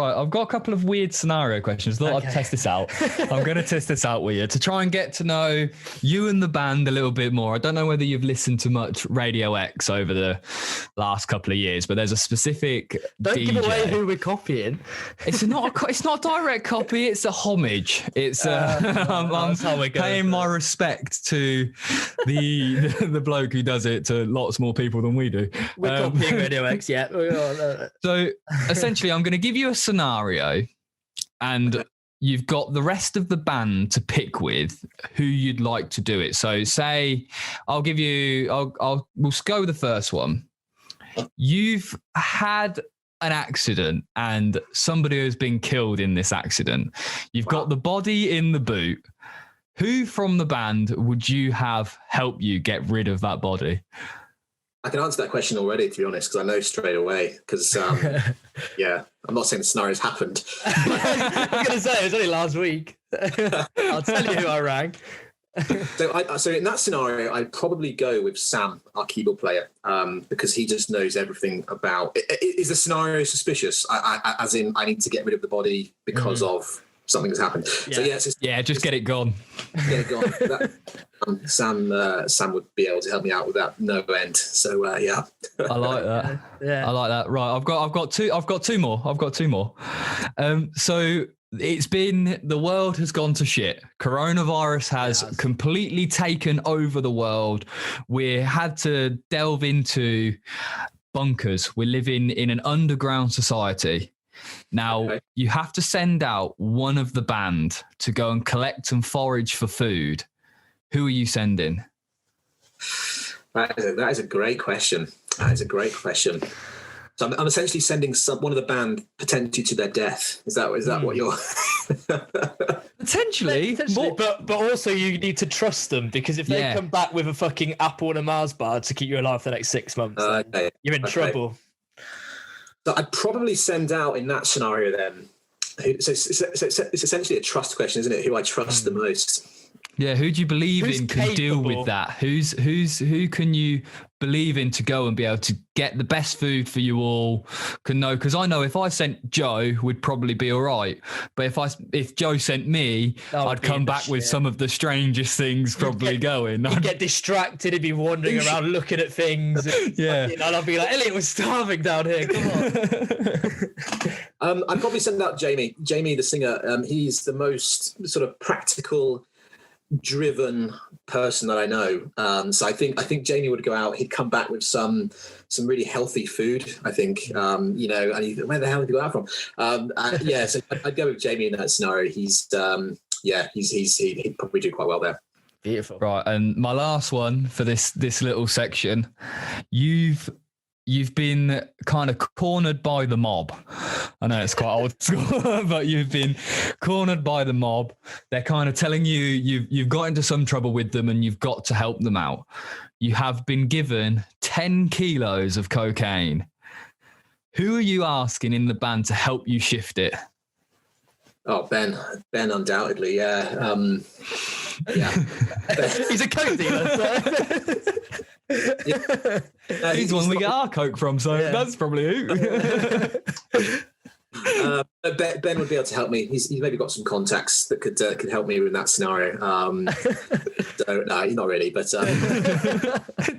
right, I've got a couple of weird scenario questions. Thought I'd test this out. I'm going to test this out with you to try and get to know you and the band a little bit more. I don't know whether you've listened to much Radio X over the last couple of years, but there's a specific Don't DJ. give away who we're copying. It's not a direct copy. It's a homage. It's I'm paying my respect to the bloke who does it to lots more people than we do. We're copying Radio X, yeah. So essentially, I'm going to give you a scenario, and you've got the rest of the band to pick with who you'd like to do it. So say we'll go with the first one. You've had an accident and somebody has been killed in this accident. You've got the body in the boot. Who from the band would you have help you get rid of that body? I can answer that question already, to be honest, because I know straight away. Because, yeah, I'm not saying the scenario's happened. I was going to say, it was only last week. I'll tell you who I rang. So in that scenario, I'd probably go with Sam, our keyboard player, because he just knows everything about... Is the scenario suspicious? As in, I need to get rid of the body because of something has happened. Yeah. So just get it gone. Get it gone. Sam would be able to help me out with that no end. So yeah. I like that. Yeah. I like that. Right. I've got two more. So the world has gone to shit. Coronavirus has completely taken over the world. We had to delve into bunkers. We're living in an underground society. Now, you have to send out one of the band to go and collect and forage for food. Who are you sending? That is a great question. So I'm essentially sending one of the band potentially to their death. Is that what you're... Potentially. But also you need to trust them, because if they come back with a fucking apple and a Mars bar to keep you alive for the next 6 months, you're in trouble. So I'd probably send out in that scenario then. So it's essentially a trust question, isn't it? Who I trust the most. Yeah, who do you believe in can deal with that? Who can you believe in to go and be able to get the best food for you all? Because I know if I sent Joe, would probably be all right. But if Joe sent me, I'd come back with some of the strangest things probably going. He'd get distracted. He'd be wandering around looking at things. And I'd be like, Elliot was starving down here. Come on. I'd probably send out Jamie. Jamie, the singer. He's the most sort of practical, driven person that I know. So I think Jamie would go out. He'd come back with some really healthy food. I think, and where the hell did he go out from? So I'd go with Jamie in that scenario. He'd probably do quite well there. Beautiful. Right, and my last one for this little section, You've been kind of cornered by the mob. I know it's quite old school, but you've been cornered by the mob. They're kind of telling you you've got into some trouble with them and you've got to help them out. You have been given 10 kilos of cocaine. Who are you asking in the band to help you shift it? Oh, Ben undoubtedly, yeah. He's a coke dealer. So. He's the one we get our coke from, so that's probably who. Ben would be able to help me. He's maybe got some contacts that could help me in that scenario. So no, he's not really, but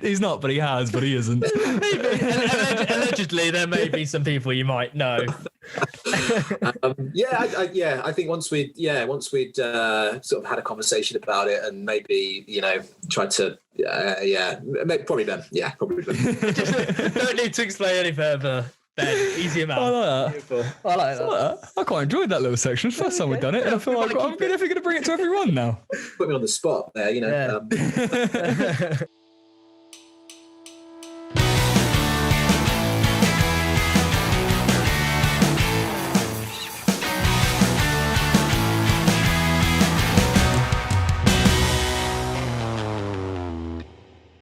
he's not, but he has, but he isn't. Maybe. Allegedly, there may be some people you might know. I think once we'd sort of had a conversation about it and maybe tried to probably Ben. Yeah, probably Ben. Don't need to explain any further. Ben, easy amount. I like that. Beautiful. I like that. I quite enjoyed that little section. First time we've done it, and I feel like I'm definitely going to bring it to everyone now. Put me on the spot there,